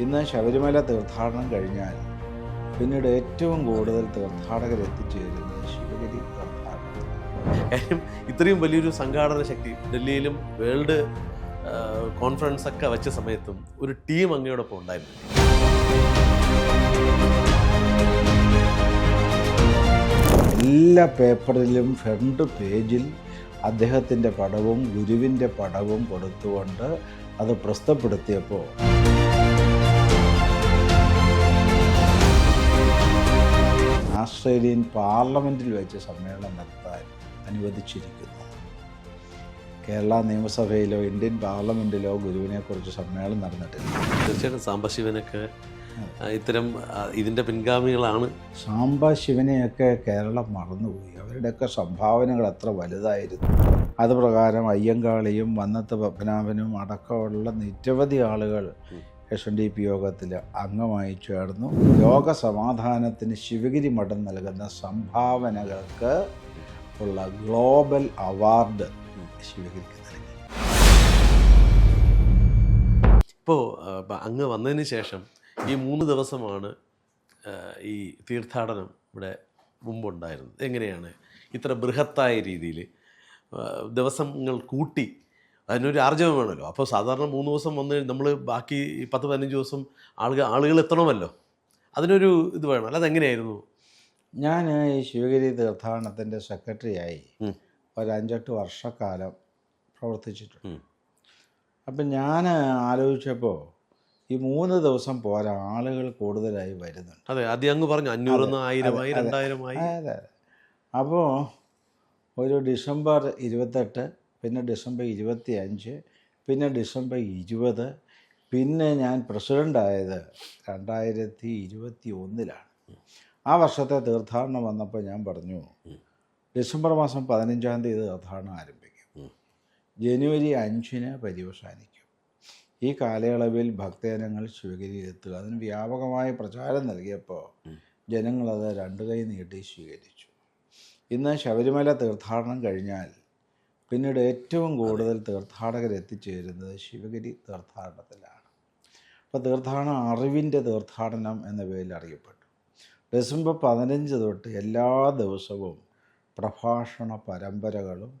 ഇന്ന് ശബരിമല തീർത്ഥാടനം കഴിഞ്ഞാൽ പിന്നീട് ഏറ്റവും കൂടുതൽ തീർത്ഥാടകർ എത്തിച്ചേരുന്നത് ശിവഗിരി തീർത്ഥാടനത്തിലാണ്. കാര്യം ഇത്രയും വലിയൊരു സംഘാടന ശക്തി ഡൽഹിയിലും വേൾഡ് കോൺഫറൻസ് ഒക്കെ വെച്ച സമയത്തും ഒരു ടീം അങ്ങയോടൊപ്പം ഉണ്ടായിരുന്നു. എല്ലാ പേപ്പറിലും ഫ്രണ്ട് പേജിൽ അദ്ദേഹത്തിൻ്റെ പടവും ഗുരുവിൻ്റെ പടവും കൊടുത്തുകൊണ്ട് അത് പ്രസിദ്ധപ്പെടുത്തിയപ്പോൾ ആസ്ട്രേലിയൻ പാർലമെൻറ്റിൽ വെച്ച് സമ്മേളനം നടത്താൻ അനുവദിച്ചിരിക്കുന്നു. കേരള നിയമസഭയിലോ ഇന്ത്യൻ പാർലമെൻറ്റിലോ ഗുരുവിനെക്കുറിച്ച് സമ്മേളനം നടന്നിട്ടില്ല. തീർച്ചയായിട്ടും സാംബശിവനൊക്കെ ഇത്തരം ഇതിൻ്റെ പിൻഗാമികളാണ്. സാംബശിവനെയൊക്കെ കേരളം മറന്നുപോയി. അവരുടെയൊക്കെ സംഭാവനകൾ എത്ര വലുതായിരുന്നു. അതുപ്രകാരം അയ്യങ്കാളിയും വന്നത്ത് പത്മനാഭനും അടക്കമുള്ള നിരവധി ആളുകൾ SNDP യോഗത്തിൽ അംഗമായി ചേർന്നു. ലോക സമാധാനത്തിന് ശിവഗിരി മഠം നൽകുന്ന സംഭാവനകൾക്ക് ഉള്ള ഗ്ലോബൽ അവാർഡ് ശിവഗിരിക്ക് നൽകി. ഇപ്പോൾ അങ്ങ് വന്നതിന് ശേഷം ഈ 3 ദിവസമാണ് ഈ തീർത്ഥാടനം ഇവിടെ മുമ്പുണ്ടായിരുന്നത്. എങ്ങനെയാണ് ഇത്ര ബൃഹത്തായ രീതിയിൽ ദിവസങ്ങൾ കൂട്ടി? അതിനൊരു ആർജവം വേണമല്ലോ. അപ്പോൾ സാധാരണ 3 ദിവസം വന്ന് നമ്മൾ ബാക്കി 10-15 ദിവസം ആളുകൾ എത്തണമല്ലോ. അതിനൊരു ഇത് വേണം. അല്ല, അതെങ്ങനെയായിരുന്നു? ഞാൻ ഈ ശിവഗിരി തീർത്ഥാടനത്തിൻ്റെ സെക്രട്ടറിയായി ഒരു 5-8 വർഷക്കാലം പ്രവർത്തിച്ചിട്ടുണ്ട്. അപ്പം ഞാൻ ആലോചിച്ചപ്പോൾ ഈ 3 ദിവസം പോരാ, ആളുകൾ കൂടുതലായി വരുന്നുണ്ട്. അതെ, ആദ്യം അങ്ങ് പറഞ്ഞു 500, 1000, 2000. അതെ. അപ്പോൾ ഒരു ഡിസംബർ 28, പിന്നെ ഡിസംബർ 25, പിന്നെ ഡിസംബർ 20, പിന്നെ ഞാൻ പ്രസിഡൻ്റായത് 2021-ലാണ്. ആ വർഷത്തെ തീർത്ഥാടനം വന്നപ്പോൾ ഞാൻ പറഞ്ഞു, ഡിസംബർ മാസം 15-ാം തീയതി തീർത്ഥാടനം ആരംഭിക്കും, ജനുവരി 5-ന് പര്യവസാനിക്കും. ഈ കാലയളവിൽ ഭക്തജനങ്ങൾ ശിവഗിരിയിലെത്തുക. അതിന് വ്യാപകമായ പ്രചാരം നൽകിയപ്പോൾ ജനങ്ങളത് 2 കൈ നീട്ടി സ്വീകരിച്ചു. ഇന്ന് ശബരിമല തീർത്ഥാടനം കഴിഞ്ഞാൽ പിന്നീട് ഏറ്റവും കൂടുതൽ തീർത്ഥാടകർ എത്തിച്ചേരുന്നത് ശിവഗിരി തീർത്ഥാടനത്തിലാണ്. അപ്പോൾ തീർത്ഥാടനം അറിവിൻ്റെ തീർത്ഥാടനം എന്ന പേരിൽ അറിയപ്പെട്ടു. ഡിസംബർ 15 തൊട്ട് എല്ലാ ദിവസവും പ്രഭാഷണ പരമ്പരകളും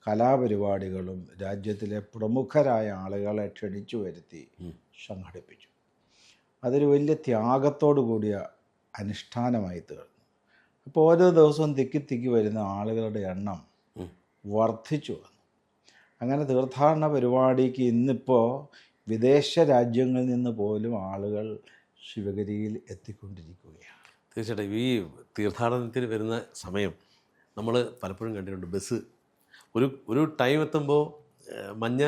കലാപരിപാടികളും രാജ്യത്തിലെ പ്രമുഖരായ ആളുകളെ ക്ഷണിച്ചു വരുത്തി സംഘടിപ്പിച്ചു. അതൊരു വലിയ ത്യാഗത്തോടു കൂടിയ അനുഷ്ഠാനമായി തീർന്നു. അപ്പോൾ ഓരോ ദിവസവും തിക്കി വരുന്ന ആളുകളുടെ എണ്ണം വർദ്ധിച്ചു വന്നു. അങ്ങനെ തീർത്ഥാടന പരിപാടിക്ക് ഇന്നിപ്പോൾ വിദേശ രാജ്യങ്ങളിൽ നിന്ന് പോലും ആളുകൾ ശിവഗിരിയിൽ എത്തിക്കൊണ്ടിരിക്കുകയാണ്. തീർച്ചയായിട്ടും ഈ തീർത്ഥാടനത്തിന് വരുന്ന സമയം നമ്മൾ പലപ്പോഴും കണ്ടിട്ടുണ്ട്. ബസ് ഒരു ടൈം എത്തുമ്പോൾ മഞ്ഞ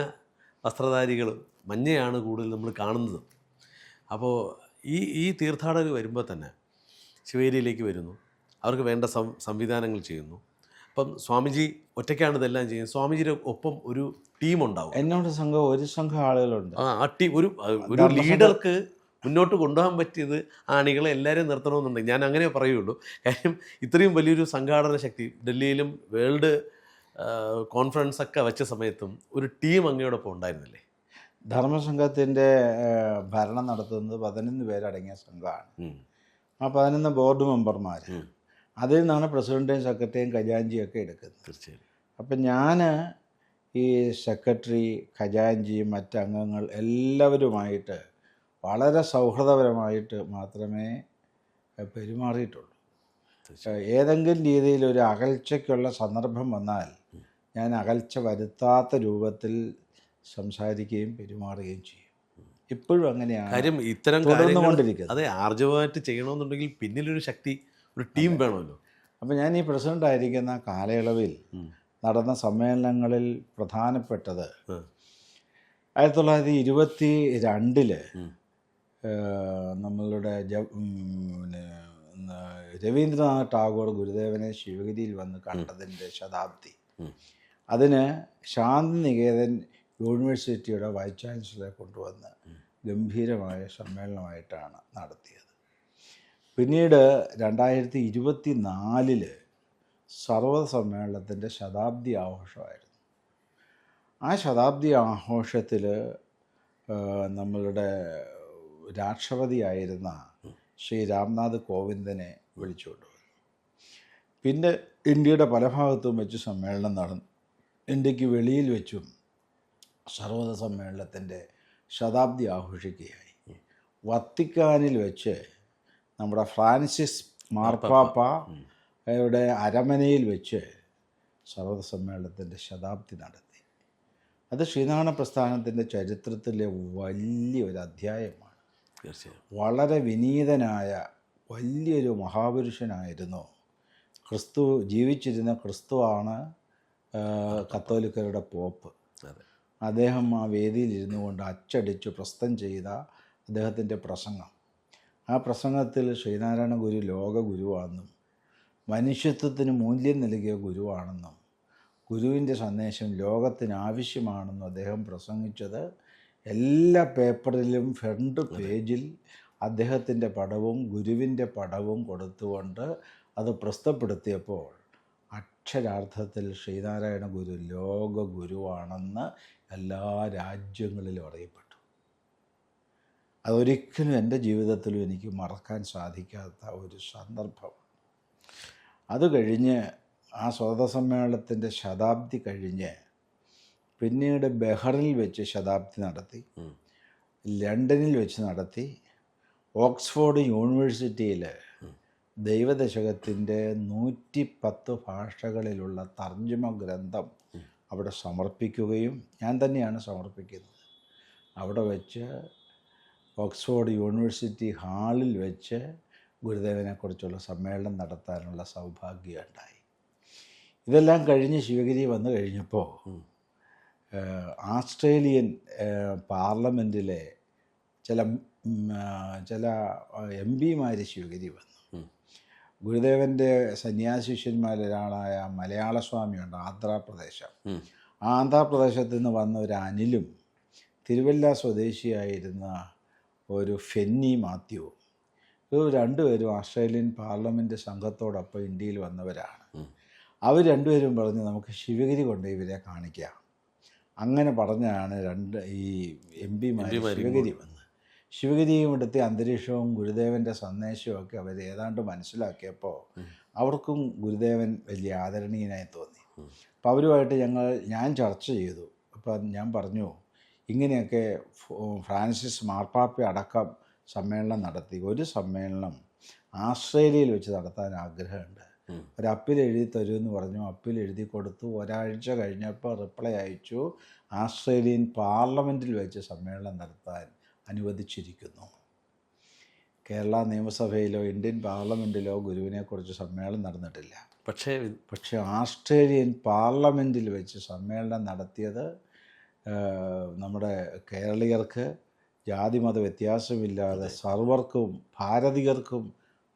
വസ്ത്രധാരികളും മഞ്ഞയാണ് കൂടുതൽ നമ്മൾ കാണുന്നത്. അപ്പോൾ ഈ തീർത്ഥാടകർ വരുമ്പോൾ തന്നെ ശിവഗിരിയിലേക്ക് വരുന്നു, അവർക്ക് വേണ്ട സംവിധാനങ്ങൾ ചെയ്യുന്നു. അപ്പം സ്വാമിജി ഒറ്റയ്ക്കാണ് ഇതെല്ലാം ചെയ്യുന്നത്. സ്വാമിജിയുടെ ഒപ്പം ഒരു ടീമുണ്ടാവും. എന്നോട് ഒരു സംഘം ആളുകളുണ്ട്. ആ ടീം ഒരു ലീഡർക്ക് മുന്നോട്ട് കൊണ്ടുപോകാൻ പറ്റിയത് അണികളെ എല്ലാവരെയും നിർത്തണമെന്നുണ്ടെങ്കിൽ ഞാൻ അങ്ങനെ പറയുള്ളൂ. കാര്യം ഇത്രയും വലിയൊരു സംഘാടന ശക്തി ഡൽഹിയിലും വേൾഡ് കോൺഫറൻസ് ഒക്കെ വെച്ച സമയത്തും ഒരു ടീം അങ്ങയോടൊപ്പം ഉണ്ടായിരുന്നില്ലേ? ധർമ്മസംഘത്തിൻ്റെ ഭരണം നടത്തുന്നത് 11 പേരടങ്ങിയ സംഘമാണ്. ആ 11 ബോർഡ് മെമ്പർമാർ. അതിൽ നിന്നാണ് പ്രസിഡൻറ്റേയും സെക്രട്ടറിയും ഖജാൻജിയൊക്കെ എടുക്കുന്നത്. തീർച്ചയായും. അപ്പം ഞാൻ ഈ സെക്രട്ടറി, ഖജാൻജി, മറ്റംഗങ്ങൾ എല്ലാവരുമായിട്ട് വളരെ സൗഹൃദപരമായിട്ട് മാത്രമേ പെരുമാറിയിട്ടുള്ളൂ. ഏതെങ്കിലും രീതിയിൽ ഒരു അകൽച്ചയ്ക്കുള്ള സന്ദർഭം വന്നാൽ ഞാൻ അകൽച്ച വരുത്താത്ത രൂപത്തിൽ സംസാരിക്കുകയും പെരുമാറുകയും ചെയ്യും. ഇപ്പോഴും അങ്ങനെയാണ്. കാര്യം ഇത്തരം തുടർന്നുകൊണ്ടിരിക്കുന്നത്. അതെ, ആർജവമായിട്ട് ചെയ്യണമെന്നുണ്ടെങ്കിൽ പിന്നിലൊരു ശക്തി, ഒരു ടീം വേണമല്ലോ. അപ്പോൾ ഞാൻ ഈ പ്രസിഡൻ്റ് ആയിരിക്കുന്ന കാലയളവിൽ നടന്ന സമ്മേളനങ്ങളിൽ പ്രധാനപ്പെട്ടത് 1922 നമ്മളുടെ രവീന്ദ്രനാഥ് ടാഗോർ ഗുരുദേവനെ ശിവഗിരിയിൽ വന്ന് കണ്ടതിൻ്റെ ശതാബ്ദി. അതിന് ശാന്തിനികേതൻ യൂണിവേഴ്സിറ്റിയുടെ വൈസ് ചാൻസലറെ കൊണ്ടുവന്ന് ഗംഭീരമായ സമ്മേളനമായിട്ടാണ് നടത്തിയത്. പിന്നീട് 2024 സർവ്വ സമ്മേളനത്തിൻ്റെ ശതാബ്ദി ആഘോഷമായിരുന്നു. ആ ശതാബ്ദി ആഘോഷത്തിൽ നമ്മളുടെ രാഷ്ട്രപതിയായിരുന്ന ശ്രീ രാംനാഥ് കോവിന്ദിനെ വിളിച്ചുകൊണ്ടുവന്നു. പിന്നെ ഇന്ത്യയുടെ പല ഭാഗത്തും വെച്ച് സമ്മേളനം നടന്നു. ഇന്ത്യക്ക് വെളിയിൽ വെച്ചും സർവ്വത സമ്മേളനത്തിൻ്റെ ശതാബ്ദി ആഘോഷിക്കുകയായി. വത്തിക്കാനിൽ വെച്ച് നമ്മുടെ ഫ്രാൻസിസ് മാർപ്പാപ്പയുടെ അരമനയിൽ വെച്ച് സർവ്വത സമ്മേളനത്തിൻ്റെ ശതാബ്ദി നടത്തി. അത് ശ്രീനാരായണ പ്രസ്ഥാനത്തിൻ്റെ ചരിത്രത്തിലെ വലിയൊരു അധ്യായമാണ്. തീർച്ചയായും വളരെ വിനീതനായ വലിയൊരു മഹാപുരുഷനായിരുന്നു. ക്രിസ്തു ജീവിച്ചിരുന്ന ക്രിസ്തുവാണ് കത്തോലിക്കരുടെ പോപ്പ്. അദ്ദേഹം ആ വേദിയിൽ ഇരുന്നു കൊണ്ട് അച്ചടിച്ച് പ്രസ്തം ചെയ്ത അദ്ദേഹത്തിൻ്റെ പ്രസംഗം, ആ പ്രസംഗത്തിൽ ശ്രീനാരായണ ഗുരു ലോക ഗുരുവാണെന്നും മനുഷ്യത്വത്തിന് മൂല്യം നൽകിയ ഗുരുവാണെന്നും ഗുരുവിൻ്റെ സന്ദേശം ലോകത്തിന് ആവശ്യമാണെന്നും അദ്ദേഹം പ്രസംഗിച്ചത് എല്ലാ പേപ്പറിലും ഫ്രണ്ട് പേജിൽ അദ്ദേഹത്തിൻ്റെ പടവും ഗുരുവിൻ്റെ പടവും കൊടുത്തുകൊണ്ട് അത് പ്രസിദ്ധപ്പെടുത്തിയപ്പോൾ അക്ഷരാർത്ഥത്തിൽ ശ്രീനാരായണ ഗുരു ലോക ഗുരുവാണെന്ന് എല്ലാ രാജ്യങ്ങളിലും അറിയപ്പെട്ടു. അതൊരിക്കലും എൻ്റെ ജീവിതത്തിലും എനിക്ക് മറക്കാൻ സാധിക്കാത്ത ഒരു സന്ദർഭം. അത് കഴിഞ്ഞ് ആ സ്വാതന്ത്ര്യ സമ്മേളനത്തിൻ്റെ ശതാബ്ദി കഴിഞ്ഞ് പിന്നീട് ബഹ്റിനിൽ വെച്ച് ശതാബ്ദി നടത്തി, ലണ്ടനിൽ വെച്ച് നടത്തി, ഓക്സ്ഫോർഡ് യൂണിവേഴ്സിറ്റിയിൽ ദൈവദശകത്തിൻ്റെ 110 ഭാഷകളിലുള്ള തർജ്ജമ ഗ്രന്ഥം അവിടെ സമർപ്പിക്കുകയും ഞാൻ തന്നെയാണ് സമർപ്പിക്കുന്നത്. അവിടെ വെച്ച് ഓക്സ്ഫോർഡ് യൂണിവേഴ്സിറ്റി ഹാളിൽ വെച്ച് ഗുരുദേവനെക്കുറിച്ചുള്ള സമ്മേളനം നടത്താനുള്ള സൗഭാഗ്യം ഉണ്ടായി. ഇതെല്ലാം കഴിഞ്ഞ് ശിവഗിരി വന്നു കഴിഞ്ഞപ്പോൾ ആസ്ട്രേലിയൻ പാർലമെൻറ്റിലെ ചില MP-മാർ ശിവഗിരി വന്നു. ഗുരുദേവൻ്റെ സന്യാസിഷ്യന്മാരൊരാളായ മലയാളസ്വാമിയുണ്ട് ആന്ധ്രാപ്രദേശം. ആ ആന്ധ്രാപ്രദേശത്ത് നിന്ന് വന്ന ഒരു അനിലും തിരുവല്ല സ്വദേശിയായിരുന്ന ഒരു ഫെന്നി മാത്യുവും, ഇത് രണ്ടുപേരും ഓസ്ട്രേലിയൻ പാർലമെൻറ്റ് സംഘത്തോടൊപ്പം ഇന്ത്യയിൽ വന്നവരാണ്. അവർ രണ്ടുപേരും പറഞ്ഞ് നമുക്ക് ശിവഗിരി കൊണ്ട് ഇവരെ കാണിക്കാം. അങ്ങനെ പറഞ്ഞാണ് ഈ MP-മാർ ശിവഗിരി വന്നത്. ശിവഗിരിയും ഇവിടുത്തെ അന്തരീക്ഷവും ഗുരുദേവൻ്റെ സന്ദേശമൊക്കെ അവർ ഏതാണ്ട് മനസ്സിലാക്കിയപ്പോൾ അവർക്കും ഗുരുദേവൻ വലിയ ആദരണീയനായി തോന്നി. അപ്പോൾ അവരുമായിട്ട് ഞാൻ ചർച്ച ചെയ്തു. അപ്പം ഞാൻ പറഞ്ഞു, ഇങ്ങനെയൊക്കെ ഫ്രാൻസിസ് മാർപ്പാപ്പ അടക്കം സമ്മേളനം നടത്തി. ഒരു സമ്മേളനം ആസ്ട്രേലിയയിൽ വെച്ച് നടത്താൻ ആഗ്രഹമുണ്ട്. ഒരു അപ്പീൽ എഴുതി തരുമെന്ന് പറഞ്ഞു. അപ്പീൽ എഴുതി കൊടുത്തു. ഒരാഴ്ച കഴിഞ്ഞപ്പോൾ റിപ്ലൈ അയച്ചു, ആസ്ട്രേലിയൻ പാർലമെൻറ്റിൽ വെച്ച് സമ്മേളനം നടത്താൻ അനുവദിച്ചിരിക്കുന്നു. കേരള നിയമസഭയിലോ ഇന്ത്യൻ പാർലമെൻറ്റിലോ ഗുരുവിനെക്കുറിച്ച് സമ്മേളനം നടന്നിട്ടില്ല. പക്ഷേ ആസ്ട്രേലിയൻ പാർലമെൻറ്റിൽ വെച്ച് സമ്മേളനം നടത്തിയത് നമ്മുടെ കേരളീയർക്ക് ജാതിമത വ്യത്യാസമില്ലാതെ സർവർക്കും ഭാരതീയർക്കും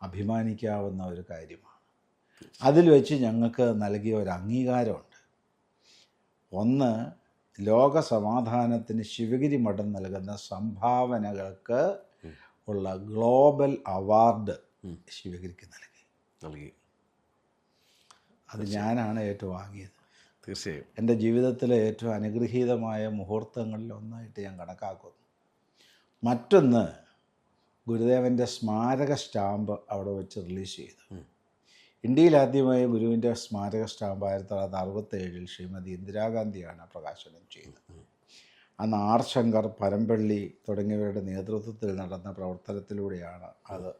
അഭിമാനിക്കാവുന്ന ഒരു കാര്യമാണ്. അതിൽ വെച്ച് ഞങ്ങൾക്ക് നൽകിയ ഒരു അംഗീകാരമുണ്ട്. ഒന്ന്, ലോക സമാധാനത്തിന് ശിവഗിരി മഠം നൽകുന്ന സംഭാവനകൾക്ക് ഉള്ള ഗ്ലോബൽ അവാർഡ് ശിവഗിരിക്ക് നൽകി. അത് ഞാനാണ് ഏറ്റുവാങ്ങിയത്. തീർച്ചയായും എൻ്റെ ജീവിതത്തിലെ ഏറ്റവും അനുഗ്രഹീതമായ മുഹൂർത്തങ്ങളിൽ ഒന്നായിട്ട് ഞാൻ കണക്കാക്കുന്നു. മറ്റൊന്ന്, ഗുരുദേവൻ്റെ സ്മാരക സ്റ്റാമ്പ് അവിടെ വെച്ച് റിലീസ് ചെയ്തു. ഇന്ത്യയിൽ ആദ്യമായി ഗുരുവിൻ്റെ സ്മാരക സ്റ്റാമ്പ് 1967 ശ്രീമതി ഇന്ദിരാഗാന്ധിയാണ് പ്രകാശനം ചെയ്തത്. അന്ന് ആർ ശങ്കർ, പരമ്പള്ളി തുടങ്ങിയവരുടെ നേതൃത്വത്തിൽ നടന്ന പ്രവർത്തനത്തിലൂടെയാണ് അത്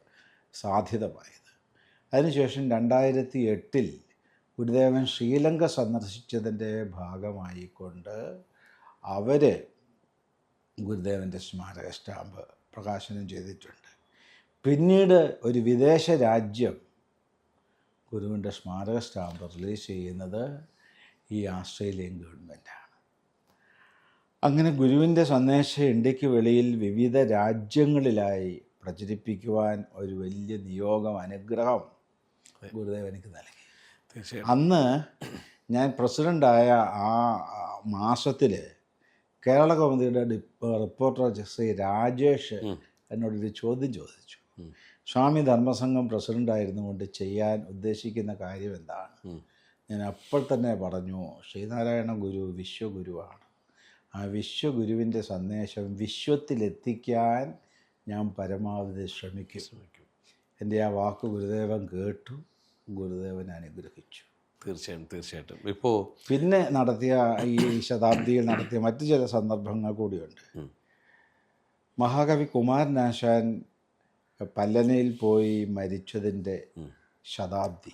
സാധ്യതമായത്. അതിനുശേഷം 2008 ഗുരുദേവൻ ശ്രീലങ്ക സന്ദർശിച്ചതിൻ്റെ ഭാഗമായിക്കൊണ്ട് അവർ ഗുരുദേവൻ്റെ സ്മാരക സ്റ്റാമ്പ് പ്രകാശനം ചെയ്തിട്ടുണ്ട്. പിന്നീട് ഒരു വിദേശ രാജ്യം ഗുരുവിൻ്റെ സ്മാരക സ്റ്റാമ്പ് റിലീസ് ചെയ്യുന്നത് ഈ ആസ്ട്രേലിയൻ ഗവൺമെൻറ്റാണ്. അങ്ങനെ ഗുരുവിൻ്റെ സന്ദേശം ഇന്ത്യക്ക് വെളിയിൽ വിവിധ രാജ്യങ്ങളിലായി പ്രചരിപ്പിക്കുവാൻ ഒരു വലിയ നിയോഗം, അനുഗ്രഹം ഗുരുദേവനിക്ക് നൽകി. അന്ന് ഞാൻ പ്രസിഡൻ്റായ ആ മാസത്തിൽ കേരള കൗമുദിയുടെ റിപ്പോർട്ടർ ശ്രീ രാജേഷ് എന്നോടൊരു ചോദ്യം ചോദിച്ചു. സ്വാമി ധർമ്മസംഘം പ്രസിഡൻ്റായിരുന്നു കൊണ്ട് ചെയ്യാൻ ഉദ്ദേശിക്കുന്ന കാര്യം എന്താണ്? ഞാൻ അപ്പോൾ തന്നെ പറഞ്ഞു, ശ്രീനാരായണ ഗുരു വിശ്വഗുരുവാണ്. ആ വിശ്വഗുരുവിൻ്റെ സന്ദേശം വിശ്വത്തിലെത്തിക്കാൻ ഞാൻ പരമാവധി ശ്രമിക്കും. എൻ്റെ ആ വാക്ക് ഗുരുദേവൻ കേട്ടു, ഗുരുദേവൻ അനുഗ്രഹിച്ചു. തീർച്ചയായിട്ടും. ഇപ്പോൾ പിന്നെ നടത്തിയ ഈ ശതാബ്ദിയിൽ നടത്തിയ മറ്റു ചില സന്ദർഭങ്ങൾ കൂടിയുണ്ട്. മഹാകവി കുമാരനാശാൻ പല്ലനയിൽ പോയി മരിച്ചതിൻ്റെ ശതാബ്ദി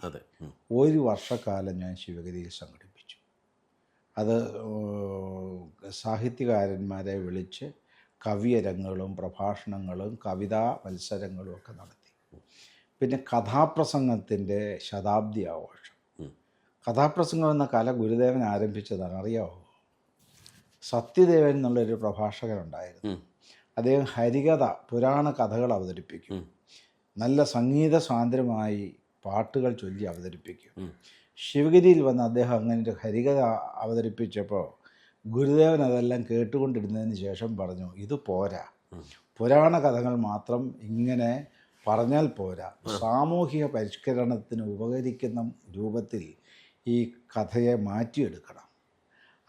ഒരു വർഷക്കാലം ഞാൻ ശിവഗിരിയിൽ സംഘടിപ്പിച്ചു. അത് സാഹിത്യകാരന്മാരെ വിളിച്ച് കവിയരങ്ങുകളും പ്രഭാഷണങ്ങളും കവിതാ മത്സരങ്ങളും ഒക്കെ നടത്തി. പിന്നെ കഥാപ്രസംഗത്തിൻ്റെ ശതാബ്ദി ആഘോഷം. കഥാപ്രസംഗം എന്ന കല ഗുരുദേവൻ ആരംഭിച്ചതാണ്, അറിയാമോ? സത്യദേവൻ എന്നുള്ളൊരു പ്രഭാഷകനുണ്ടായിരുന്നു. അദ്ദേഹം ഹരികഥ, പുരാണ കഥകൾ അവതരിപ്പിക്കും. നല്ല സംഗീത സാന്ദ്രമായി പാട്ടുകൾ ചൊല്ലി അവതരിപ്പിക്കും. ശിവഗിരിയിൽ വന്ന് അദ്ദേഹം അങ്ങനെ ഒരു ഹരികഥ അവതരിപ്പിച്ചപ്പോൾ ഗുരുദേവൻ അതെല്ലാം കേട്ടുകൊണ്ടിരുന്നതിന് ശേഷം പറഞ്ഞു, ഇത് പോരാ, പുരാണ കഥകൾ മാത്രം ഇങ്ങനെ പറഞ്ഞാൽ പോരാ, സാമൂഹിക പരിഷ്കരണത്തിന് ഉപകരിക്കുന്ന രൂപത്തിൽ ഈ കഥയെ മാറ്റിയെടുക്കണം.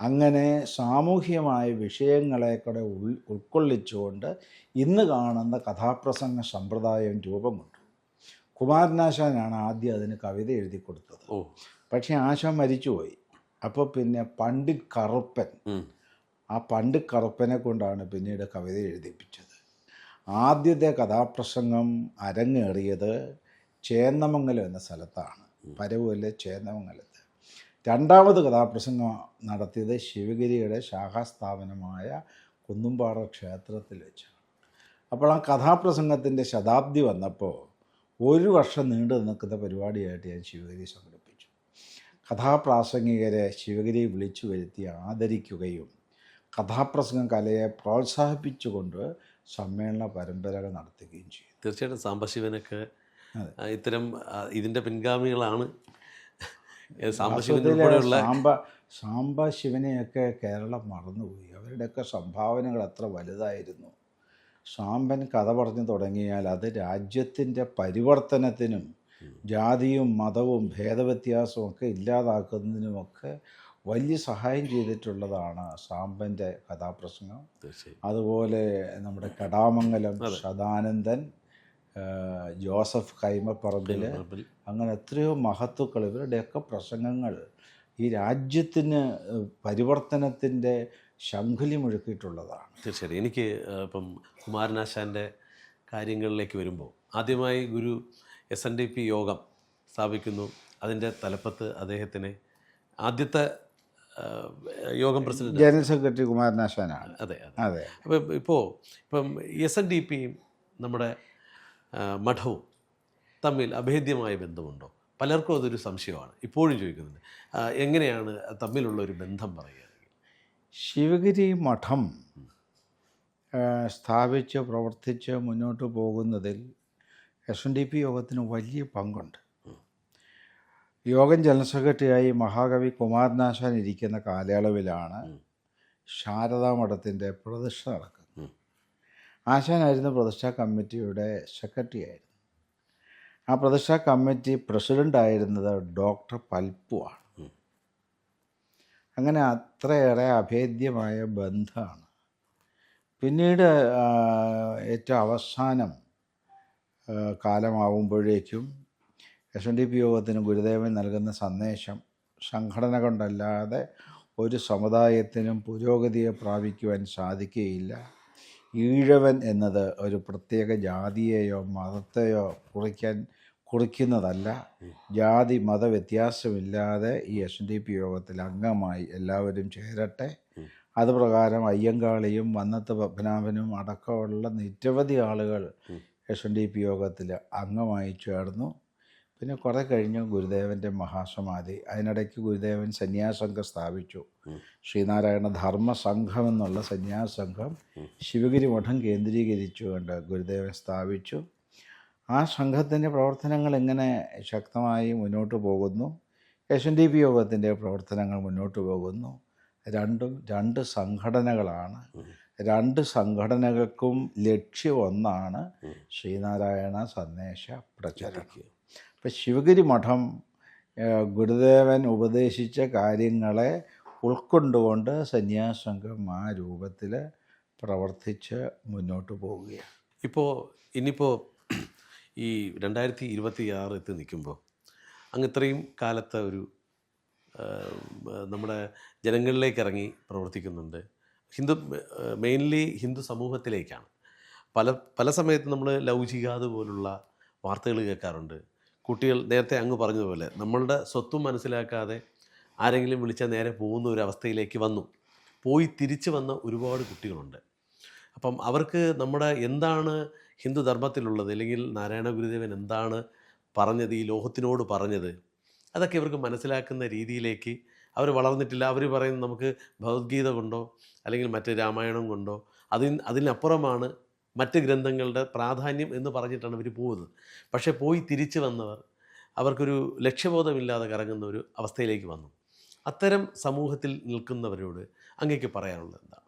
അങ്ങനെ സാമൂഹികമായ വിഷയങ്ങളെ കൂടെ ഉൾക്കൊള്ളിച്ചുകൊണ്ട് ഇന്ന് കാണുന്ന കഥാപ്രസംഗ സമ്പ്രദായം രൂപം കൊണ്ടു. കുമാരനാശാനാണ് ആദ്യം അതിന് കവിത എഴുതി കൊടുത്തത്. പക്ഷേ ആശാൻ മരിച്ചുപോയി. അപ്പോൾ പിന്നെ പണ്ഡിറ്റ് കറുപ്പൻ, ആ പണ്ഡിറ്റ് കറുപ്പനെ കൊണ്ടാണ് പിന്നീട് കവിത എഴുതിപ്പിച്ചത്. ആദ്യത്തെ കഥാപ്രസംഗം അരങ്ങേറിയത് ചേന്നമംഗലം എന്ന സ്ഥലത്താണ്, പരവൂരിലെ ചേന്നമംഗലത്ത്. രണ്ടാമത് കഥാപ്രസംഗം നടത്തിയത് ശിവഗിരിയുടെ ശാഖാസ്ഥാപനമായ കുന്നുംപാറ ക്ഷേത്രത്തിൽ വെച്ചാണ്. അപ്പോൾ ആ കഥാപ്രസംഗത്തിൻ്റെ ശതാബ്ദി വന്നപ്പോൾ ഒരു വർഷം നീണ്ടു നിൽക്കുന്ന പരിപാടിയായിട്ട് ഞാൻ ശിവഗിരി സംഘടിപ്പിച്ചു. കഥാപ്രാസംഗികരെ ശിവഗിരി വിളിച്ചു വരുത്തി ആദരിക്കുകയും കഥാപ്രസംഗ കലയെ പ്രോത്സാഹിപ്പിച്ചുകൊണ്ട് സമ്മേളന പരമ്പരകൾ നടത്തുകയും ചെയ്തു. തീർച്ചയായിട്ടും സാംബശിവനൊക്കെ ഇത്തരം ഇതിൻ്റെ പിൻഗാമികളാണ്. സാംബശിവനെയൊക്കെ കേരളം മറന്നുപോയി. അവരുടെയൊക്കെ സംഭാവനകൾ എത്ര വലുതായിരുന്നു. സാമ്പൻ കഥ പറഞ്ഞു തുടങ്ങിയാൽ അത് രാജ്യത്തിൻ്റെ പരിവർത്തനത്തിനും ജാതിയും മതവും ഭേദവ്യത്യാസവും ഒക്കെ ഇല്ലാതാക്കുന്നതിനുമൊക്കെ വലിയ സഹായം ചെയ്തിട്ടുള്ളതാണ് സാമ്പൻ്റെ കഥാപ്രസംഗം. അതുപോലെ നമ്മുടെ കടാമംഗലം സദാനന്ദൻ, ജോസഫ് കൈമപ്പറമ്പിൽ, അങ്ങനെ എത്രയോ മഹത്തുക്കൾ, ഇവരുടെയൊക്കെ പ്രസംഗങ്ങൾ ഈ രാജ്യത്തിന് പരിവർത്തനത്തിൻ്റെ ശംഖുലി മുഴുക്കിയിട്ടുള്ളതാണ്. തീർച്ചയായിട്ടും. എനിക്ക് ഇപ്പം കുമാരനാശാൻ്റെ കാര്യങ്ങളിലേക്ക് വരുമ്പോൾ ആദ്യമായി ഗുരു SNDP യോഗം സ്ഥാപിക്കുന്നു. അതിൻ്റെ തലപ്പത്ത് അദ്ദേഹത്തിന് ആദ്യത്തെ യോഗം പ്രസിഡന്റ്, ജനറൽ സെക്രട്ടറി കുമാരനാശാനാണ്. അതെ. അപ്പം ഇപ്പം SNDPയും നമ്മുടെ മഠവും തമ്മിൽ അഭേദ്യമായ ബന്ധമുണ്ടോ? പലർക്കും അതൊരു സംശയമാണ്, ഇപ്പോഴും ചോദിക്കുന്നുണ്ട്. എങ്ങനെയാണ് തമ്മിലുള്ള ഒരു ബന്ധം പറയുക? ശിവഗിരി മഠം സ്ഥാപിച്ച് പ്രവർത്തിച്ച് മുന്നോട്ട് പോകുന്നതിൽ SNDP യോഗത്തിന് വലിയ പങ്കുണ്ട്. യോഗം ജനറൽ സെക്രട്ടറിയായി മഹാകവി കുമാരനാശാൻ ഇരിക്കുന്ന കാലയളവിലാണ് ശാരദാ മഠത്തിൻ്റെ പ്രതിഷ്ഠ നടക്കുന്നത്. ആശാനായിരുന്നു പ്രതിഷ്ഠാ കമ്മിറ്റിയുടെ സെക്രട്ടറി ആയിരുന്നു. ആ പ്രതിഷ്ഠാ കമ്മിറ്റി പ്രസിഡൻ്റായിരുന്നത് ഡോക്ടർ പൽപ്പുവാണ്. അങ്ങനെ അത്രയേറെ അഭേദ്യമായ ബന്ധമാണ്. പിന്നീട് ഏറ്റവും അവസാനം കാലമാവുമ്പോഴേക്കും SNDP യോഗത്തിന് ഗുരുദേവൻ നൽകുന്ന സന്ദേശം, സംഘടന കൊണ്ടല്ലാതെ ഒരു സമുദായത്തിനും പുരോഗതിയെ പ്രാപിക്കുവാൻ സാധിക്കുകയില്ല. ഈഴവൻ എന്നത് ഒരു പ്രത്യേക ജാതിയെയോ മതത്തെയോ കുറിക്കുന്നതല്ല. ജാതി മത വ്യത്യാസമില്ലാതെ ഈ SNDP യോഗത്തിൽ അംഗമായി എല്ലാവരും ചേരട്ടെ. അതുപ്രകാരം അയ്യങ്കാളിയും വന്നത്ത് പത്മനാഭനും അടക്കമുള്ള നിരവധി ആളുകൾ SNDP യോഗത്തിൽ അംഗമായി ചേർന്നു. പിന്നെ കുറേ കഴിഞ്ഞ് ഗുരുദേവൻ്റെ മഹാസമാധി. അതിനിടയ്ക്ക് ഗുരുദേവൻ സന്യാസംഘം സ്ഥാപിച്ചു. ശ്രീനാരായണ ധർമ്മ സംഘം എന്നുള്ള സന്യാസംഘം ശിവഗിരി മഠം കേന്ദ്രീകരിച്ചുകൊണ്ട് ഗുരുദേവൻ സ്ഥാപിച്ചു. ആ സംഘത്തിൻ്റെ പ്രവർത്തനങ്ങൾ എങ്ങനെ ശക്തമായി മുന്നോട്ട് പോകുന്നു, SNDP യോഗത്തിൻ്റെ പ്രവർത്തനങ്ങൾ മുന്നോട്ട് പോകുന്നു. രണ്ടും രണ്ട് സംഘടനകളാണ്. രണ്ട് സംഘടനകൾക്കും ലക്ഷ്യം ഒന്നാണ്, ശ്രീനാരായണ സന്ദേശ പ്രചരണം. ഇപ്പം ശിവഗിരി മഠം ഗുരുദേവൻ ഉപദേശിച്ച കാര്യങ്ങളെ ഉൾക്കൊണ്ടുകൊണ്ട് സന്യാസംഘം ആ രൂപത്തിൽ പ്രവർത്തിച്ച് മുന്നോട്ട് പോവുകയാണ്. ഇനിയിപ്പോൾ ഈ 2026 എത്തി നിൽക്കുമ്പോൾ അങ്ങ് ഇത്രയും കാലത്തെ ഒരു നമ്മുടെ ജനങ്ങളിലേക്ക് ഇറങ്ങി പ്രവർത്തിക്കുന്നുണ്ട്. മെയിൻലി ഹിന്ദു സമൂഹത്തിലേക്കാണ്. പല സമയത്ത് നമ്മൾ ലവ് ജിഹാദ് പോലുള്ള വാർത്തകൾ കേൾക്കാറുണ്ട്. കുട്ടികൾ നേരത്തെ അങ്ങ് പറഞ്ഞതുപോലെ നമ്മളുടെ സ്വത്തും മനസ്സിലാക്കാതെ ആരെങ്കിലും വിളിച്ചാൽ നേരെ പോകുന്ന ഒരു അവസ്ഥയിലേക്ക് പോയി തിരിച്ചു വന്ന ഒരുപാട് കുട്ടികളുണ്ട്. അപ്പം അവർക്ക് നമ്മുടെ എന്താണ് ഹിന്ദു ധർമ്മത്തിലുള്ളത്, അല്ലെങ്കിൽ നാരായണ ഗുരുദേവൻ എന്താണ് പറഞ്ഞത്, ഈ ലോകത്തിനോട് പറഞ്ഞത്, അതൊക്കെ ഇവർക്ക് മനസ്സിലാക്കുന്ന രീതിയിലേക്ക് അവർ വളർന്നിട്ടില്ല. അവർ പറയുന്നത് നമുക്ക് ഭഗവത്ഗീത കൊണ്ടോ അല്ലെങ്കിൽ മറ്റ് രാമായണം കൊണ്ടോ അതിനപ്പുറമാണ് മറ്റ് ഗ്രന്ഥങ്ങളുടെ പ്രാധാന്യം എന്ന് പറഞ്ഞിട്ടാണ് ഇവർ പോകുന്നത്. പക്ഷേ പോയി തിരിച്ചു വന്നവർ അവർക്കൊരു ലക്ഷ്യബോധമില്ലാതെ കറങ്ങുന്ന ഒരു അവസ്ഥയിലേക്ക് വന്നു. അത്തരം സമൂഹത്തിൽ നിൽക്കുന്നവരോട് അങ്ങേക്ക് പറയാനുള്ളത് എന്താണ്?